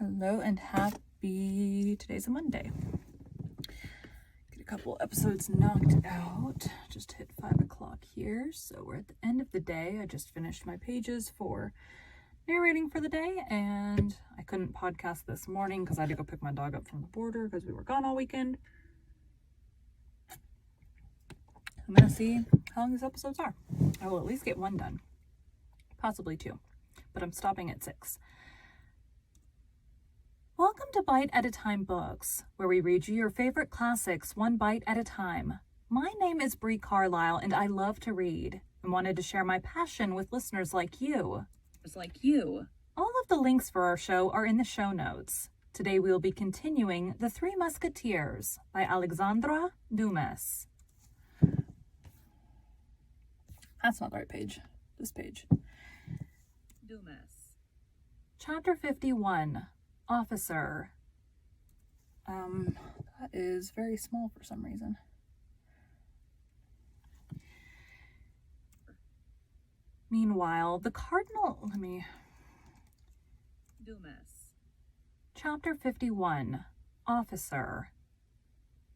Hello and today's a Monday. Get a couple episodes knocked out. Just hit 5 o'clock here, so we're at the end of the day. I just finished my pages for narrating for the day, and I couldn't podcast this morning because I had to go pick my dog up from the border because we were gone all weekend. I'm gonna see how long these episodes are. I will at least get one done, possibly two, but I'm stopping at 6. Welcome to Bite at a Time Books, where we read you your favorite classics one bite at a time. My name is Bree Carlisle, and I love to read and wanted to share my passion with listeners like you. All of the links for our show are in the show notes. Today we will be continuing The Three Musketeers by Alexandre Dumas. That's not the right page. This page. Dumas. Chapter 51. Officer. That is very small for some reason. Meanwhile, the Cardinal... Dumas. Chapter 51. Officer.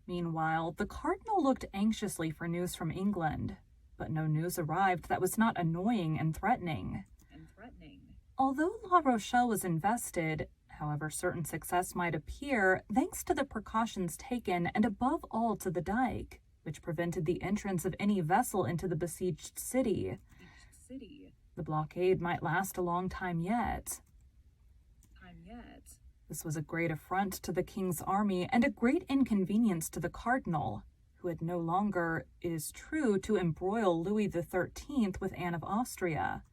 Meanwhile, the Cardinal looked anxiously for news from England, but no news arrived that was not annoying and threatening. Although La Rochelle was invested, however certain success might appear, thanks to the precautions taken and above all to the dike, which prevented the entrance of any vessel into the besieged city. The blockade might last a long time yet. This was a great affront to the king's army and a great inconvenience to the cardinal, who had no longer, it is true, to embroil Louis XIII with Anne of Austria.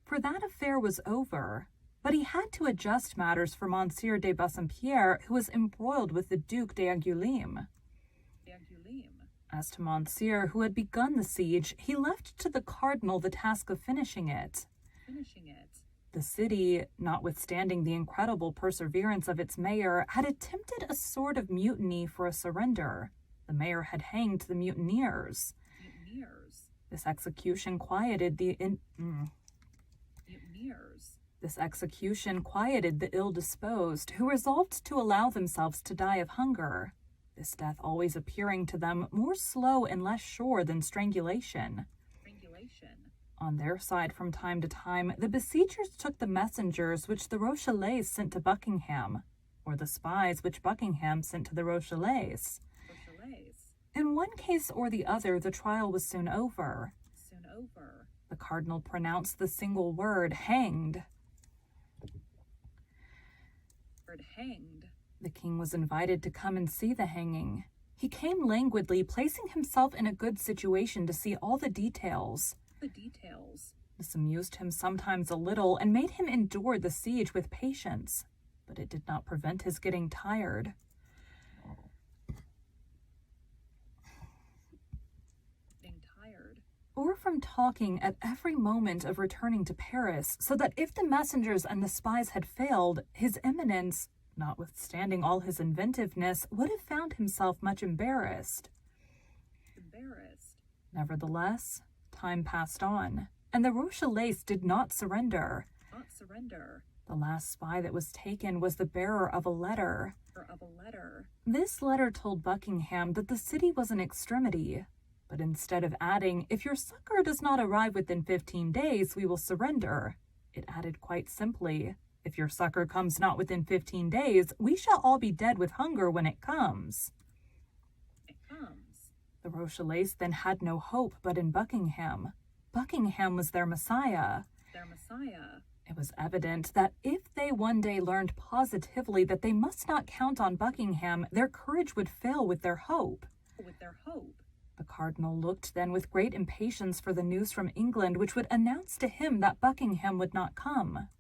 For that affair was over, but he had to adjust matters for Monsieur de Bassompierre, who was embroiled with the Duc d'Angoulême. As to Monsieur, who had begun the siege, he left to the cardinal the task of finishing it. The city, notwithstanding the incredible perseverance of its mayor, had attempted a sort of mutiny for a surrender. The mayor had hanged the mutineers. This execution quieted the ill-disposed, who resolved to allow themselves to die of hunger, this death always appearing to them more slow and less sure than strangulation. On their side, from time to time, the besiegers took the messengers which the Rochellais sent to Buckingham, or the spies which Buckingham sent to the Rochellais. In one case or the other, the trial was soon over. The cardinal pronounced the single word, hanged. The king was invited to come and see the hanging. He came languidly, placing himself in a good situation to see all the details. This amused him sometimes a little and made him endure the siege with patience, but it did not prevent his getting tired. Or from talking at every moment of returning to Paris, so that if the messengers and the spies had failed, His Eminence, notwithstanding all his inventiveness, would have found himself much embarrassed. Nevertheless, time passed on, and the Rochellais did not surrender. The last spy that was taken was the bearer of a letter. This letter told Buckingham that the city was in extremity, but instead of adding, "If your succor does not arrive within 15 days, we will surrender," it added quite simply, "If your succor comes not within 15 days, we shall all be dead with hunger when it comes." The Rochellais then had no hope but in Buckingham. Buckingham was their Messiah. It was evident that if they one day learned positively that they must not count on Buckingham, their courage would fail with their hope. The cardinal looked then with great impatience for the news from England, which would announce to him that Buckingham would not come.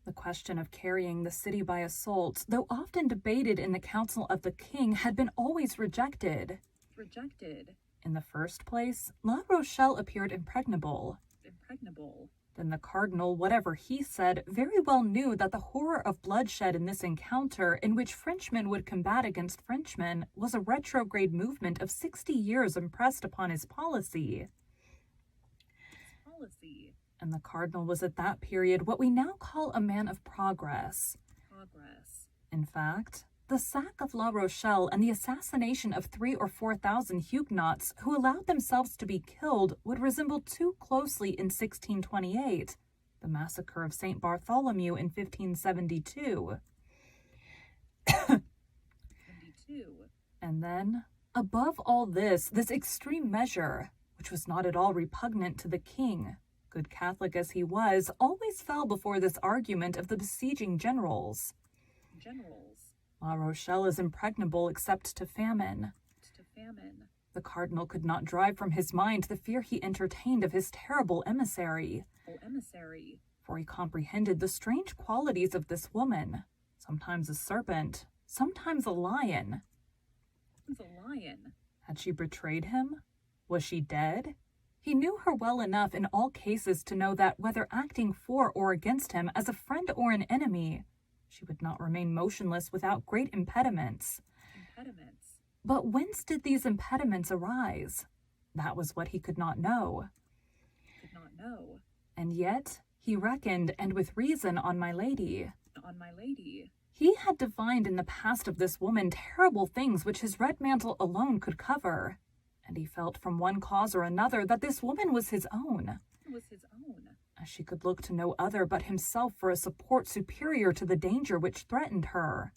The question of carrying the city by assault, though often debated in the council of the king, had been always rejected. In the first place, La Rochelle appeared impregnable. Then the cardinal, whatever he said, very well knew that the horror of bloodshed in this encounter, in which Frenchmen would combat against Frenchmen, was a retrograde movement of 60 years impressed upon his policy. And the cardinal was at that period what we now call a man of progress. In fact, the sack of La Rochelle and the assassination of 3,000 or 4,000 Huguenots who allowed themselves to be killed would resemble too closely in 1628, the massacre of St. Bartholomew in 1572. And then, above all this extreme measure, which was not at all repugnant to the king, good Catholic as he was, always fell before this argument of the besieging generals. La Rochelle is impregnable except to famine. The cardinal could not drive from his mind the fear he entertained of his terrible emissary. For he comprehended the strange qualities of this woman, sometimes a serpent, sometimes a lion. Had she betrayed him? Was she dead? He knew her well enough in all cases to know that, whether acting for or against him as a friend or an enemy, she would not remain motionless without great impediments. But whence did these impediments arise? That was what he could not know. And yet he reckoned, and with reason, on my lady. He had divined in the past of this woman terrible things which his red mantle alone could cover. And he felt from one cause or another that this woman was his own. As she could look to no other but himself for a support superior to the danger which threatened her.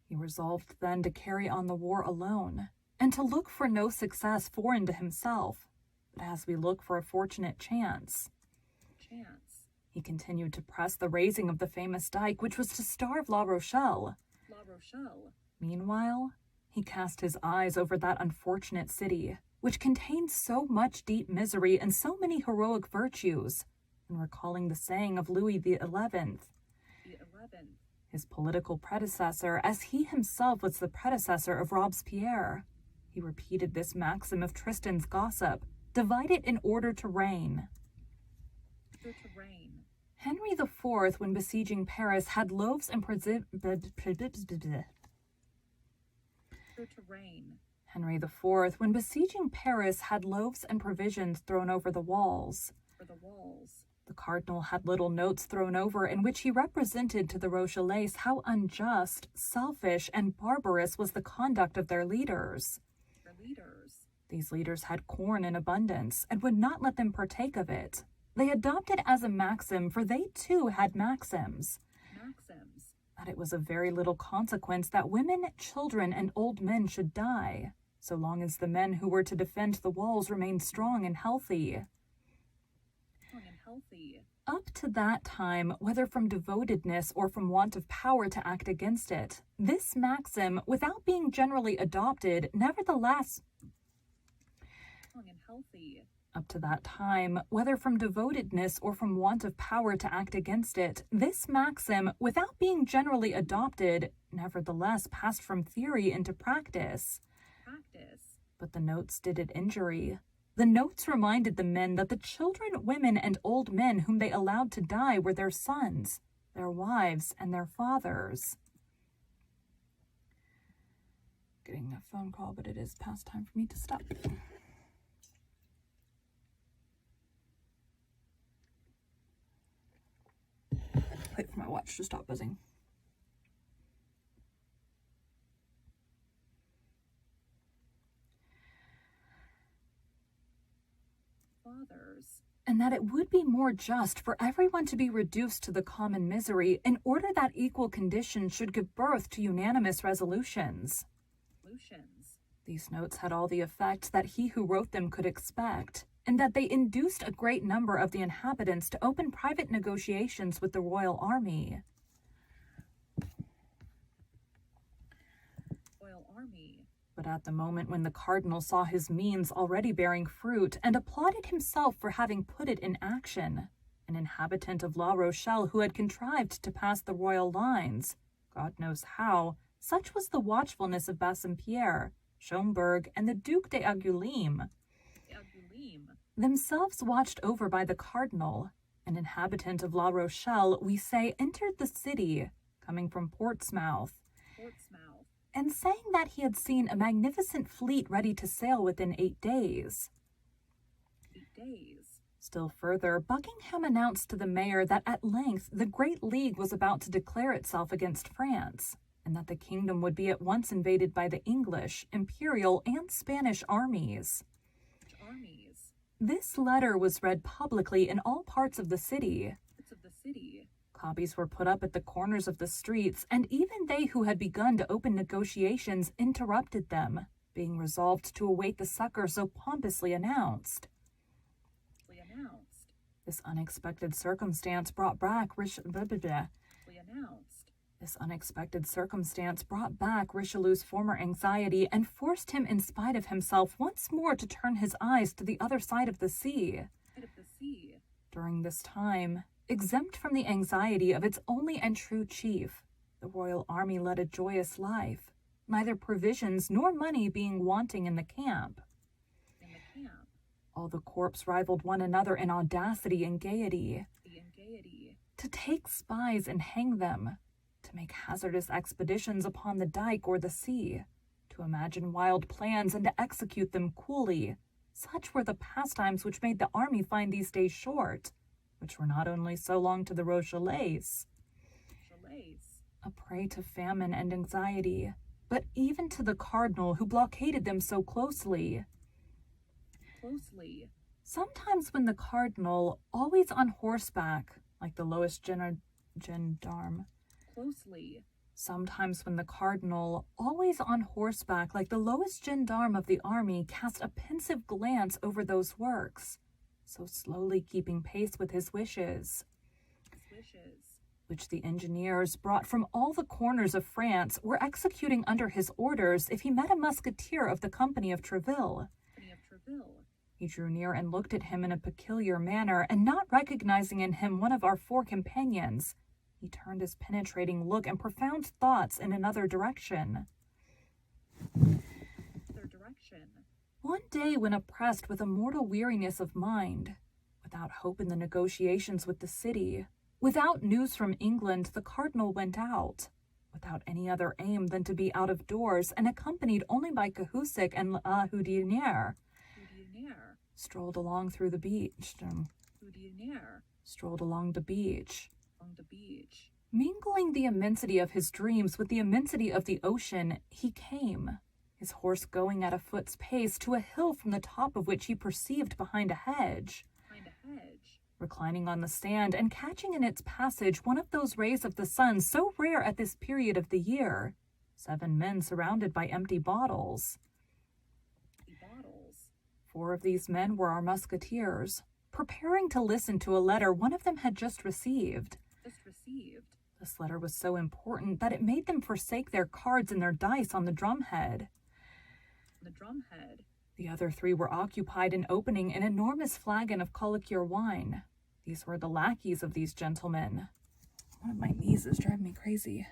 He resolved then to carry on the war alone, and to look for no success foreign to himself, but as we look for a fortunate chance. He continued to press the raising of the famous dike which was to starve La Rochelle. Meanwhile, he cast his eyes over that unfortunate city, which contained so much deep misery and so many heroic virtues, and recalling the saying of Louis XI, his political predecessor, as he himself was the predecessor of Robespierre, he repeated this maxim of Tristan's gossip: divide it in order to reign. Henry IV, when besieging Paris, had loaves and Henry IV, when besieging Paris, had loaves and provisions thrown over the walls. The cardinal had little notes thrown over in which he represented to the Rochellais how unjust, selfish, and barbarous was the conduct of their leaders. These leaders had corn in abundance and would not let them partake of it. They adopted as a maxim, for they too had maxims, that it was of very little consequence that women, children, and old men should die, so long as the men who were to defend the walls remained strong and healthy. Up to that time, whether from devotedness or from want of power to act against it, this maxim, without being generally adopted, nevertheless Up to that time, whether from devotedness or from want of power to act against it, this maxim, without being generally adopted, nevertheless passed from theory into practice. But the notes did it injury. The notes reminded the men that the children, women, and old men whom they allowed to die were their sons, their wives, and their fathers. Getting a phone call, but it is past time for me to stop. Wait for my watch to stop buzzing. And that it would be more just for everyone to be reduced to the common misery in order that equal conditions should give birth to unanimous resolutions. These notes had all the effect that he who wrote them could expect, and that they induced a great number of the inhabitants to open private negotiations with the royal army. But at the moment when the cardinal saw his means already bearing fruit, and applauded himself for having put it in action, an inhabitant of La Rochelle who had contrived to pass the royal lines, God knows how, such was the watchfulness of Bassompierre, Schomberg, and the Duc d'Angoulême, themselves watched over by the cardinal, an inhabitant of La Rochelle, we say, entered the city, coming from Portsmouth, and saying that he had seen a magnificent fleet ready to sail within 8 days. Still further, Buckingham announced to the mayor that at length the Great League was about to declare itself against France, and that the kingdom would be at once invaded by the English, Imperial, and Spanish armies. This letter was read publicly in all parts of the city. Copies were put up at the corners of the streets, and even they who had begun to open negotiations interrupted them, being resolved to await the succor so pompously announced. This unexpected circumstance brought back Richelieu's former anxiety and forced him, in spite of himself, once more to turn his eyes to the other side of the sea. During this time, exempt from the anxiety of its only and true chief, the royal army led a joyous life, neither provisions nor money being wanting in the camp. All the corps rivaled one another in audacity and gaiety. To take spies and hang them, to make hazardous expeditions upon the dike or the sea, to imagine wild plans and to execute them coolly, such were the pastimes which made the army find these days short, which were not only so long to the Rochellais, a prey to famine and anxiety, but even to the cardinal who blockaded them so closely. Sometimes when the cardinal, always on horseback, like the lowest gendarme, Sometimes when the cardinal, always on horseback like the lowest gendarme of the army, cast a pensive glance over those works, so slowly keeping pace with his wishes, which the engineers, brought from all the corners of France, were executing under his orders if he met a musketeer of the company of Treville. He drew near and looked at him in a peculiar manner, and not recognizing in him one of our 4 companions, he turned his penetrating look and profound thoughts in another direction. One day, when oppressed with a mortal weariness of mind, without hope in the negotiations with the city, without news from England, the cardinal went out, without any other aim than to be out of doors, and accompanied only by Cahusac and La Houdinière, strolled along through the beach. Strolled along the beach. Mingling the immensity of his dreams with the immensity of the ocean, he came, his horse going at a foot's pace, to a hill from the top of which he perceived behind a hedge, reclining on the sand and catching in its passage one of those rays of the sun so rare at this period of the year, 7 men surrounded by empty bottles. 4 of these men were our musketeers, preparing to listen to a letter one of them had just received. This letter was so important that it made them forsake their cards and their dice on the drumhead. The other 3 were occupied in opening an enormous flagon of colliqueur wine. These were the lackeys of these gentlemen. One of my knees is driving me crazy.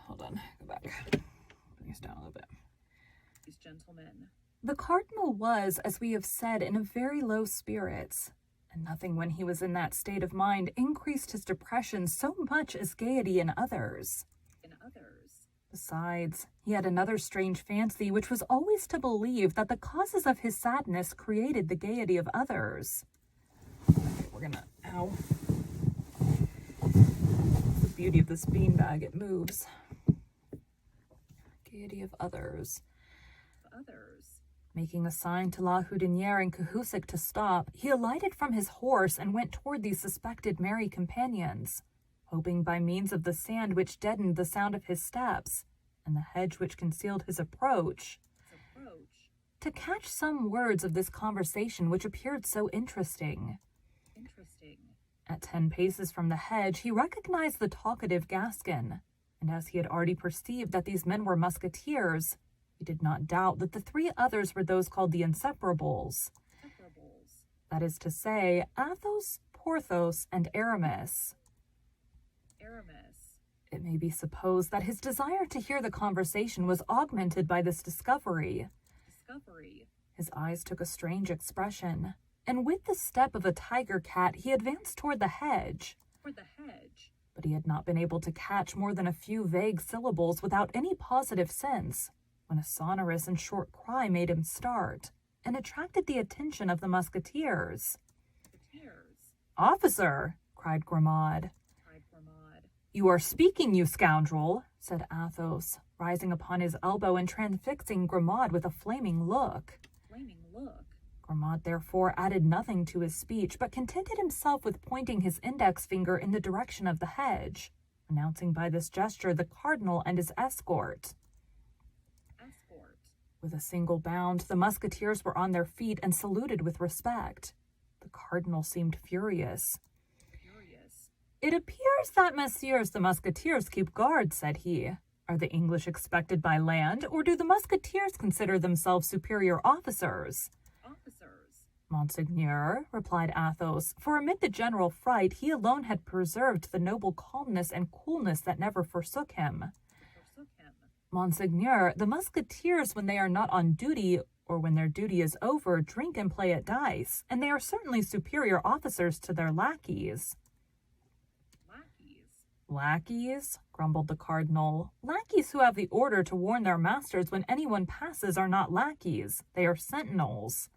Hold on, go back. Bring us down a little bit. These gentlemen. The cardinal was, as we have said, in a very low spirits, and nothing when he was in that state of mind increased his depression so much as gaiety in others. Besides, he had another strange fancy, which was always to believe that the causes of his sadness created the gaiety of others. Okay, we're gonna, ow. The beauty of this beanbag, it moves. Gaiety of others. Making a sign to La Houdinière and Cahusac to stop, he alighted from his horse and went toward these suspected merry companions, hoping by means of the sand which deadened the sound of his steps and the hedge which concealed his approach, to catch some words of this conversation which appeared so interesting. At 10 paces from the hedge, he recognized the talkative Gascon, and as he had already perceived that these men were musketeers, he did not doubt that the 3 others were those called the Inseparables. That is to say, Athos, Porthos, and Aramis. It may be supposed that his desire to hear the conversation was augmented by this discovery. His eyes took a strange expression, and with the step of a tiger cat he advanced toward the hedge. But he had not been able to catch more than a few vague syllables without any positive sense, when a sonorous and short cry made him start, and attracted the attention of the musketeers. "Officer!" cried Grimaud. "You are speaking, you scoundrel," said Athos, rising upon his elbow and transfixing Grimaud with a flaming look. Grimaud therefore added nothing to his speech, but contented himself with pointing his index finger in the direction of the hedge, announcing by this gesture the cardinal and his escort. With a single bound, the musketeers were on their feet and saluted with respect. The cardinal seemed furious. "It appears that messieurs the musketeers keep guard," said he. "Are the English expected by land, or do the musketeers consider themselves superior officers?" "Monseigneur," replied Athos, for amid the general fright he alone had preserved the noble calmness and coolness that never forsook him. "Monseigneur, the musketeers, when they are not on duty, or when their duty is over, drink and play at dice, and they are certainly superior officers to their lackeys." "Lackeys?" grumbled the cardinal. "Lackeys who have the order to warn their masters when anyone passes are not lackeys. They are sentinels.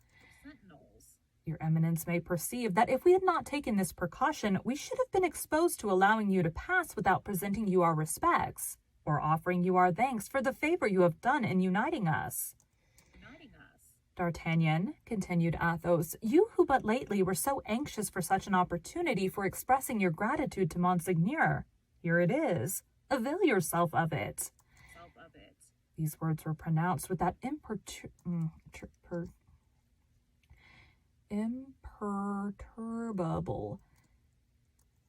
Your Eminence may perceive that if we had not taken this precaution, we should have been exposed to allowing you to pass without presenting you our respects, or offering you our thanks for the favor you have done in uniting us." "D'Artagnan," continued Athos, "you who but lately were so anxious for such an opportunity for expressing your gratitude to Monseigneur, here it is. Avail yourself of it." These words were pronounced with that imperturbable.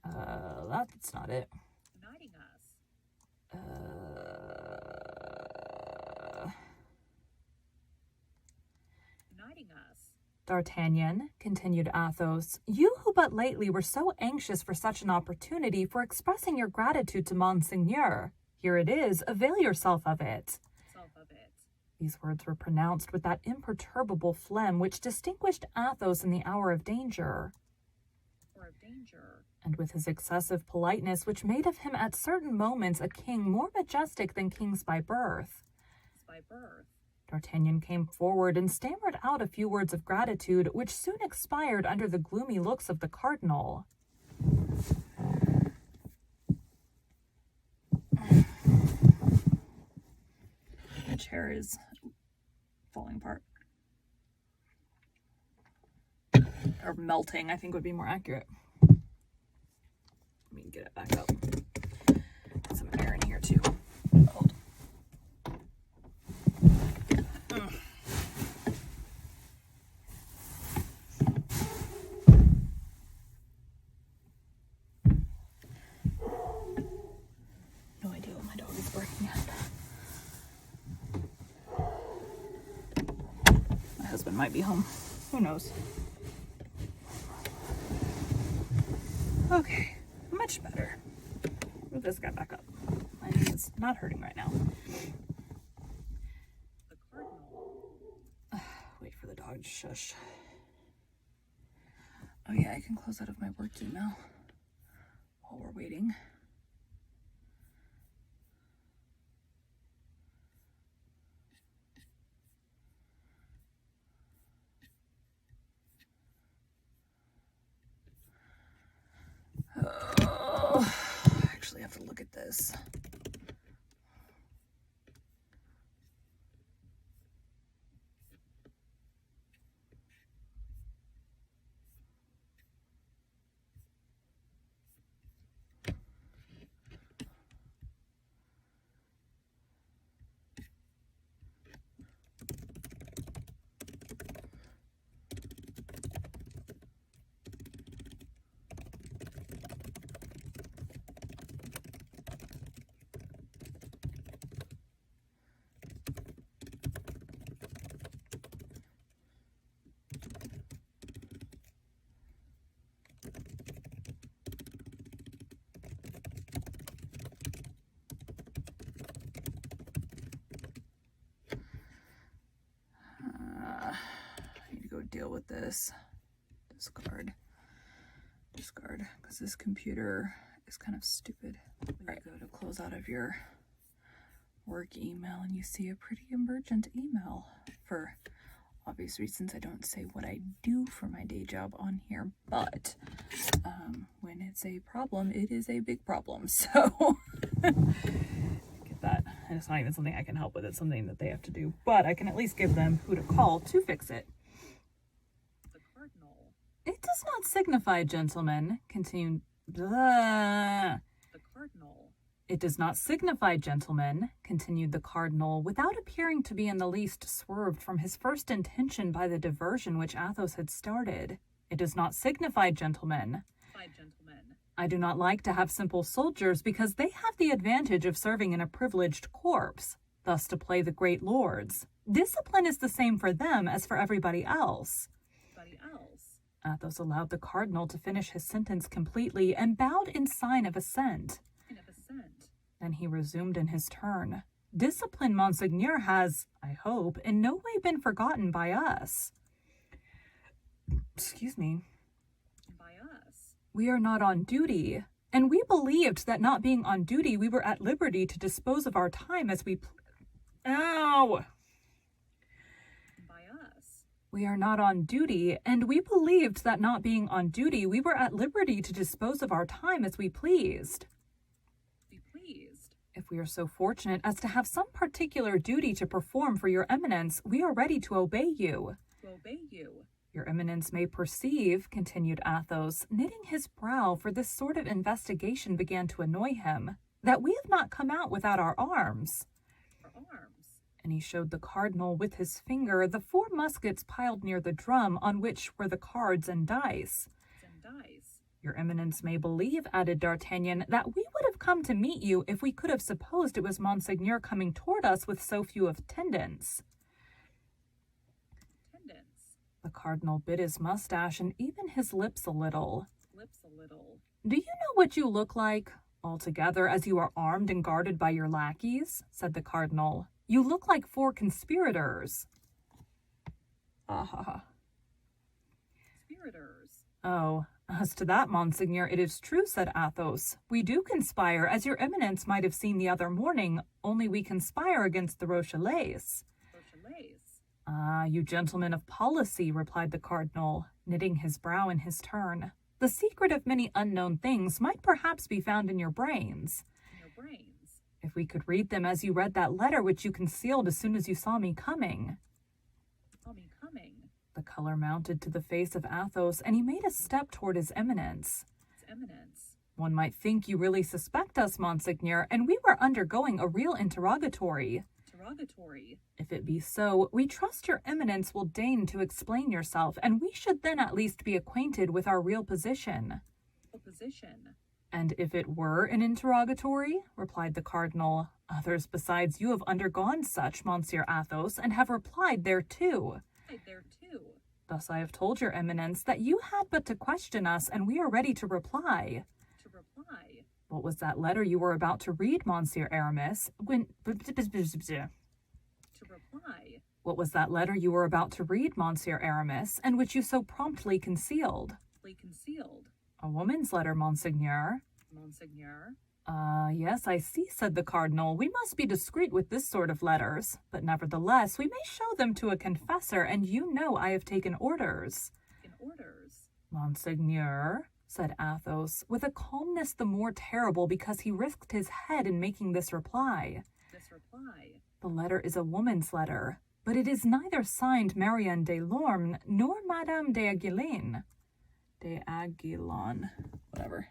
That's not it. "D'Artagnan," continued Athos, "you who but lately were so anxious for such an opportunity for expressing your gratitude to Monseigneur, here it is. Avail yourself of it." These words were pronounced with that imperturbable phlegm which distinguished Athos in the hour of danger, and with his excessive politeness which made of him at certain moments a king more majestic than kings by birth. D'Artagnan came forward and stammered out a few words of gratitude, which soon expired under the gloomy looks of the cardinal. The chair is falling apart. Or melting, I think would be more accurate. Let me get it back up. Get some air in here too. Hold. No idea what my dog is barking at. My husband might be home. Who knows? Okay, much better. Move this guy back up. My knee is not hurting right now. Wait for the dog to shush. Oh yeah, I can close out of my work email while we're waiting. I actually have to look at this. not deal with this. Discard, because this computer is kind of stupid. All right, go to close out of your work email and you see a pretty emergent email. For obvious reasons, I don't say what I do for my day job on here, but when it's a problem, it is a big problem. So get that. And it's not even something I can help with. It's something that they have to do, but I can at least give them who to call to fix it. The Cardinal. It does not signify, gentlemen, continued. The Cardinal. It does not signify, gentlemen, continued the Cardinal, without appearing to be in the least swerved from his first intention by the diversion which Athos had started. It does not signify, gentlemen. I do not like to have simple soldiers because they have the advantage of serving in a privileged corps, thus to play the great lords. Discipline is the same for them as for everybody else. Athos allowed the Cardinal to finish his sentence completely and bowed in sign of assent. Then he resumed in his turn. Discipline, Monseigneur, has, I hope, in no way been forgotten by us. Excuse me. By us? We are not on duty, and we believed that not being on duty, we were at liberty to dispose of our time as we Ow! By us? We are not on duty, and we believed that not being on duty, we were at liberty to dispose of our time as we pleased. If we are so fortunate as to have some particular duty to perform for your eminence, we are ready to obey you. Your eminence may perceive, continued Athos, knitting his brow, for this sort of investigation began to annoy him, that we have not come out without our arms. And he showed the Cardinal with his finger the 4 muskets piled near the drum, on which were the cards and dice. Your eminence may believe, added D'Artagnan, that we would have come to meet you if we could have supposed it was Monseigneur coming toward us with so few attendants. The Cardinal bit his mustache and even his lips a little. Do you know what you look like, altogether, as you are armed and guarded by your lackeys? Said the Cardinal. You look like 4 conspirators. Ah. Conspirators? Oh, as to that, Monseigneur, it is true, said Athos. We do conspire, as your eminence might have seen the other morning, only we conspire against the Rochellais. Ah, you gentlemen of policy, replied the Cardinal, knitting his brow in his turn. The secret of many unknown things might perhaps be found in your brains. If we could read them as you read that letter which you concealed as soon as you saw me coming. The color mounted to the face of Athos, and he made a step toward his eminence. One might think you really suspect us, Monseigneur, and we were undergoing a real interrogatory. If it be so, we trust your eminence will deign to explain yourself, and we should then at least be acquainted with our real position. And if it were an interrogatory, replied the Cardinal, others besides you have undergone such, Monsieur Athos, and have replied thereto. Thus I have told your eminence that you had but to question us, and we are ready to reply. What was that letter you were about to read, Monsieur Aramis? What was that letter you were about to read, Monsieur Aramis, and which you so promptly concealed? A woman's letter, Monseigneur. Yes, I see, said the Cardinal. We must be discreet with this sort of letters, but nevertheless we may show them to a confessor, and you know I have taken orders. Monseigneur, said Athos, with a calmness the more terrible because he risked his head in making this reply. The letter is a woman's letter, but it is neither signed Marianne de Lorme nor Madame d'Aguilon. Whatever.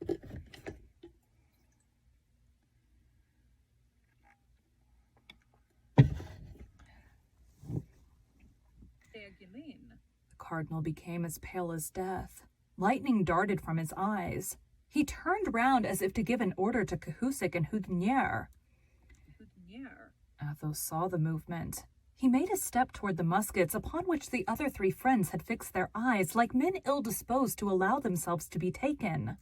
The Cardinal became as pale as death. Lightning darted from his eyes. He turned round as if to give an order to Cahusac and Houdinière. Athos saw the movement. He made a step toward the muskets, upon which the other 3 friends had fixed their eyes, like men ill-disposed to allow themselves to be taken.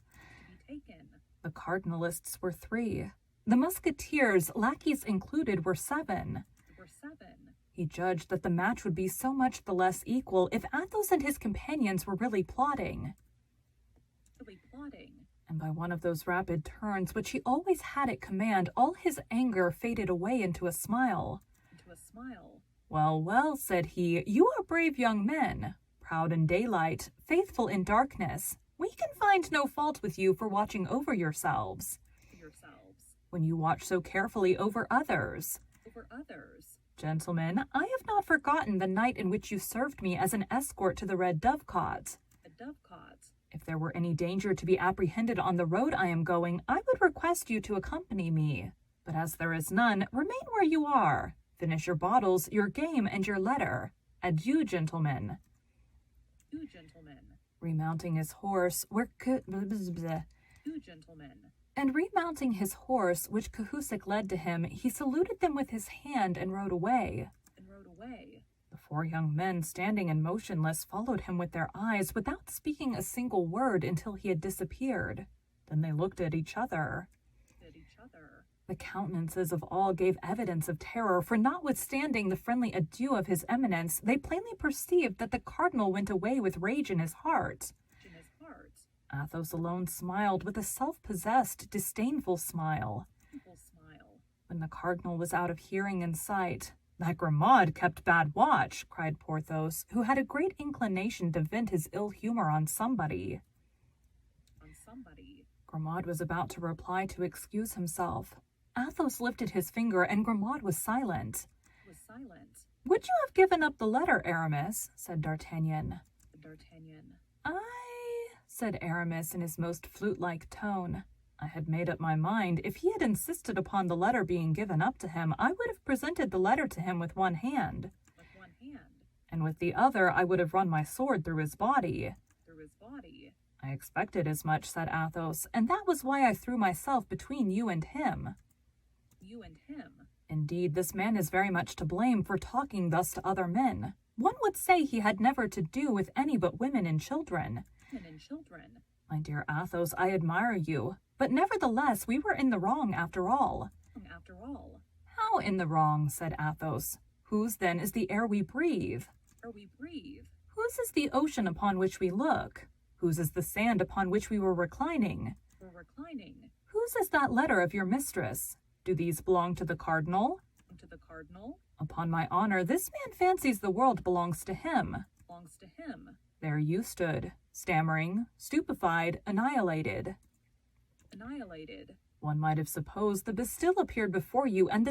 The Cardinalists were 3. The Musketeers, lackeys included, were 7. He judged that the match would be so much the less equal if Athos and his companions were really plotting. And by one of those rapid turns which he always had at command, all his anger faded away into a smile. Well, well, said he, you are brave young men, proud in daylight, faithful in darkness. We can find no fault with you for watching over yourselves. When you watch so carefully over others. Gentlemen, I have not forgotten the night in which you served me as an escort to the Red Dovecot. If there were any danger to be apprehended on the road I am going, I would request you to accompany me. But as there is none, remain where you are. Finish your bottles, your game, and your letter. Adieu, gentlemen. Remounting his horse, And remounting his horse, which Cahusac led to him, he saluted them with his hand and rode away. The 4 young men, standing and motionless, followed him with their eyes without speaking a single word until he had disappeared. Then they looked at each other. The countenances of all gave evidence of terror, for notwithstanding the friendly adieu of his eminence, they plainly perceived that the cardinal went away with rage in his heart. Athos alone smiled with a self-possessed, disdainful smile. When the cardinal was out of hearing and sight, "That Grimaud kept bad watch," cried Porthos, who had a great inclination to vent his ill humor on somebody. Grimaud was about to reply to excuse himself. Athos lifted his finger, and Grimaud was silent. "Would you have given up the letter, Aramis?" said D'Artagnan. "I," said Aramis in his most flute-like tone. "I had made up my mind. If he had insisted upon the letter being given up to him, I would have presented the letter to him with one hand. And with the other I would have run my sword through his body." "I expected as much," said Athos, "and that was why I threw myself between you and him." "Indeed, this man is very much to blame for talking thus to other men. One would say he had never to do with any but women and children. My dear Athos, I admire you, but nevertheless we were in the wrong after all." "How in the wrong?" said Athos. "Whose, then, is the air we breathe? Whose is the ocean upon which we look? Whose is the sand upon which we were reclining? Whose is that letter of your mistress? Do these belong to the cardinal? Upon my honor, this man fancies the world belongs to him. There you stood, stammering, stupefied, annihilated. One might have supposed the Bastille appeared before you, and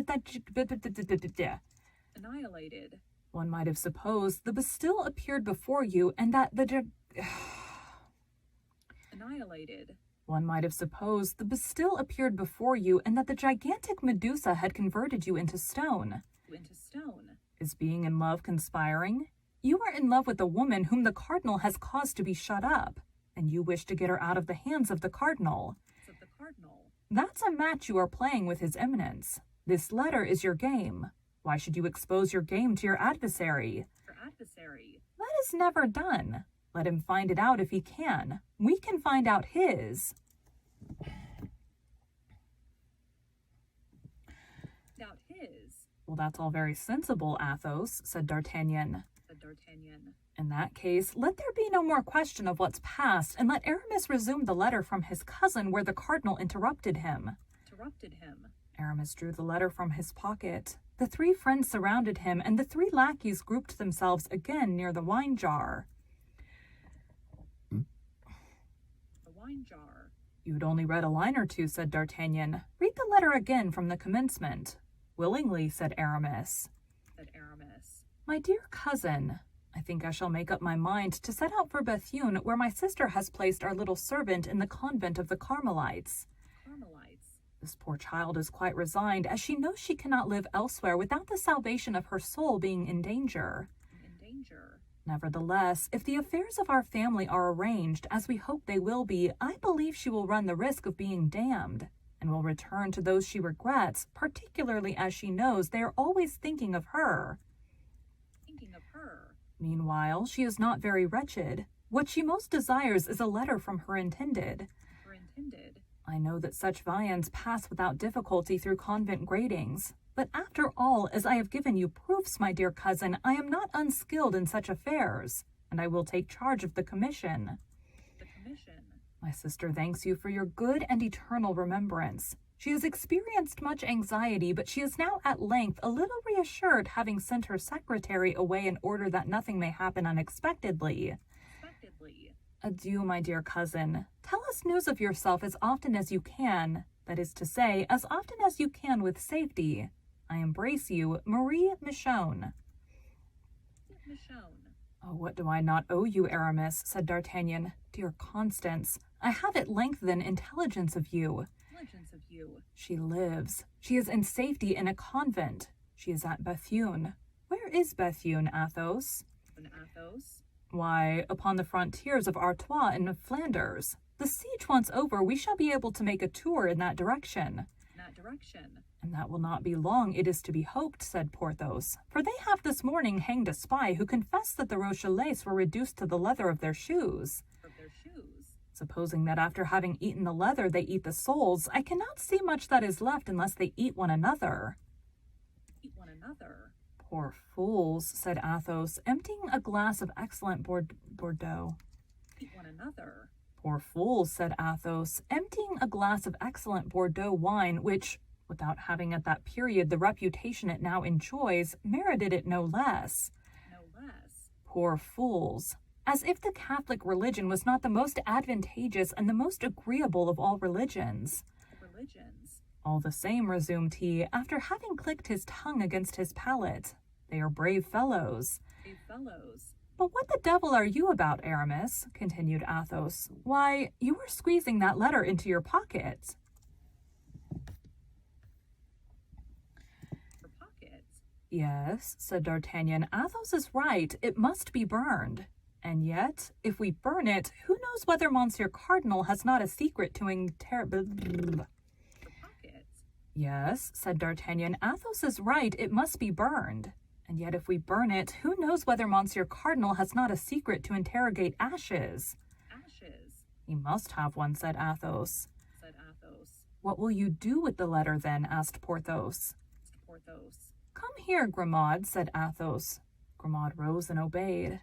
One might have supposed the Bastille appeared before you, and that One might have supposed the Bastille appeared before you, and that the gigantic Medusa had converted you into stone. Is being in love conspiring? You are in love with a woman whom the cardinal has caused to be shut up, and you wish to get her out of the hands of the cardinal. That's a match you are playing with his eminence. This letter is your game. Why should you expose your game to your adversary? That is never done. Let him find it out if he can. We can find out his. Well, that's all very sensible, Athos, said D'Artagnan. In that case, let there be no more question of what's past, and let Aramis resume the letter from his cousin where the cardinal interrupted him. Aramis drew the letter from his pocket. The 3 friends surrounded him, and the 3 lackeys grouped themselves again near the wine jar. You had only read a line or 2, said D'Artagnan. Read the letter again from the commencement. Willingly, said Aramis. My dear cousin, I think I shall make up my mind to set out for Bethune, where my sister has placed our little servant in the convent of the Carmelites. This poor child is quite resigned, as she knows she cannot live elsewhere without the salvation of her soul being in danger. Nevertheless, if the affairs of our family are arranged, as we hope they will be, I believe she will run the risk of being damned, and will return to those she regrets, particularly as she knows they are always thinking of her. Meanwhile, she is not very wretched. What she most desires is a letter from her intended. I know that such viands pass without difficulty through convent gratings, But after all, as I have given you proofs, my dear cousin, I am not unskilled in such affairs, and I will take charge of the commission. The commission. My sister thanks you for your good and eternal remembrance. She has experienced much anxiety, but she is now at length a little reassured, having sent her secretary away in order that nothing may happen unexpectedly. Adieu, my dear cousin. Tell us news of yourself as often as you can. That is to say, as often as you can with safety. I embrace you, Marie Michon. Oh, what do I not owe you, Aramis, said D'Artagnan. Dear Constance, I have at length then intelligence of you. She lives. She is in safety in a convent. She is at Bethune. Where is Bethune, Athos? Why, upon the frontiers of Artois and of Flanders. The siege once over, we shall be able to make a tour in that direction. And that will not be long, it is to be hoped, said Porthos, for they have this morning hanged a spy who confessed that the Rochellais were reduced to the leather of their shoes. Supposing that after having eaten the leather they eat the soles, I cannot see much that is left unless they eat one another. Poor fools, said Athos, emptying a glass of excellent Bordeaux. Poor fools, said Athos, emptying a glass of excellent Bordeaux wine, which, without having at that period the reputation it now enjoys, merited it no less. Poor fools. As if the Catholic religion was not the most advantageous and the most agreeable of all religions. All the same, resumed he, after having clicked his tongue against his palate. They are brave fellows. But what the devil are you about, Aramis? Continued Athos. Why, you were squeezing that letter into your pocket. Yes, said D'Artagnan. Athos is right. It must be burned. And yet, if we burn it, who knows whether Monsieur Cardinal has not a secret to Yes, said D'Artagnan. Athos is right. It must be burned. And yet, if we burn it, who knows whether Monsieur Cardinal has not a secret to interrogate Ashes? He must have one, said Athos. What will you do with the letter, then? Asked Porthos. Come here, Grimaud, said Athos. Grimaud rose and obeyed.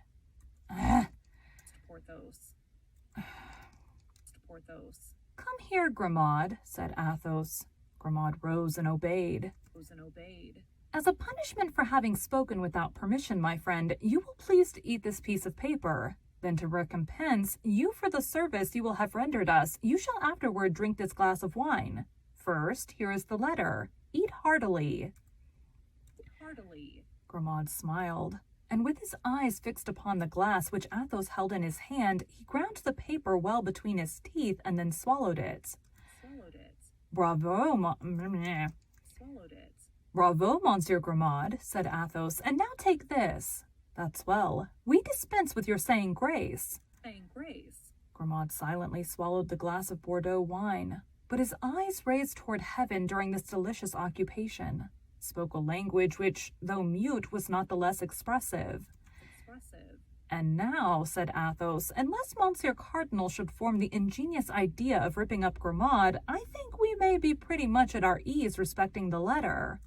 Come here, Grimaud, said Athos. Grimaud rose and obeyed. As a punishment for having spoken without permission, my friend, you will please to eat this piece of paper. Then to recompense you for the service you will have rendered us, you shall afterward drink this glass of wine. First, here is the letter. Eat heartily. Grimaud smiled, and with his eyes fixed upon the glass which Athos held in his hand, he ground the paper well between his teeth and then swallowed it. Bravo, Bravo, Monsieur Grimaud, said Athos, and now take this. That's well. We dispense with your saying grace. Grimaud silently swallowed the glass of Bordeaux wine, but his eyes raised toward heaven during this delicious occupation, spoke a language which, though mute, was not the less expressive. And now, said Athos, unless Monsieur Cardinal should form the ingenious idea of ripping up Grimaud, I think we may be pretty much at our ease respecting the letter.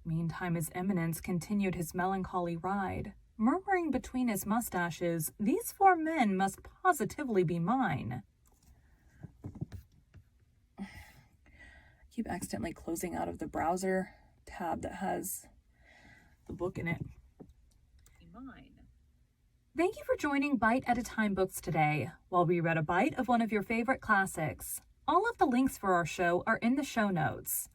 Meantime, his Eminence continued his melancholy ride, murmuring between his mustaches, "These 4 men must positively be mine." I keep accidentally closing out of the browser tab that has the book in it. Thank you for joining Bite at a Time Books today, while we read a bite of one of your favorite classics. All of the links for our show are in the show notes.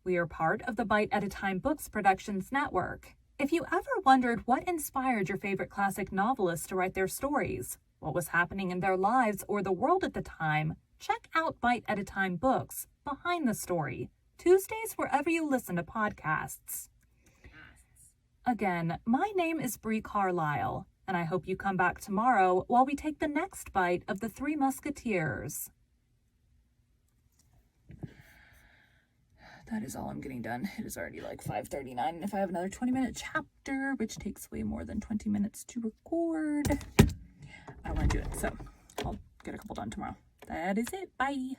We are part of the Bite at a Time Books Productions Network. If you ever wondered what inspired your favorite classic novelists to write their stories, what was happening in their lives or the world at the time, check out Bite at a Time Books, Behind the Story, Tuesdays wherever you listen to podcasts. Again, my name is Bree Carlisle, and I hope you come back tomorrow while we take the next bite of the 3 Musketeers. That is all I'm getting done. It is already like 5:39, and if I have another 20-minute chapter, which takes way more than 20 minutes to record, I don't want to do it, so I'll get a couple done tomorrow. That is it. Bye.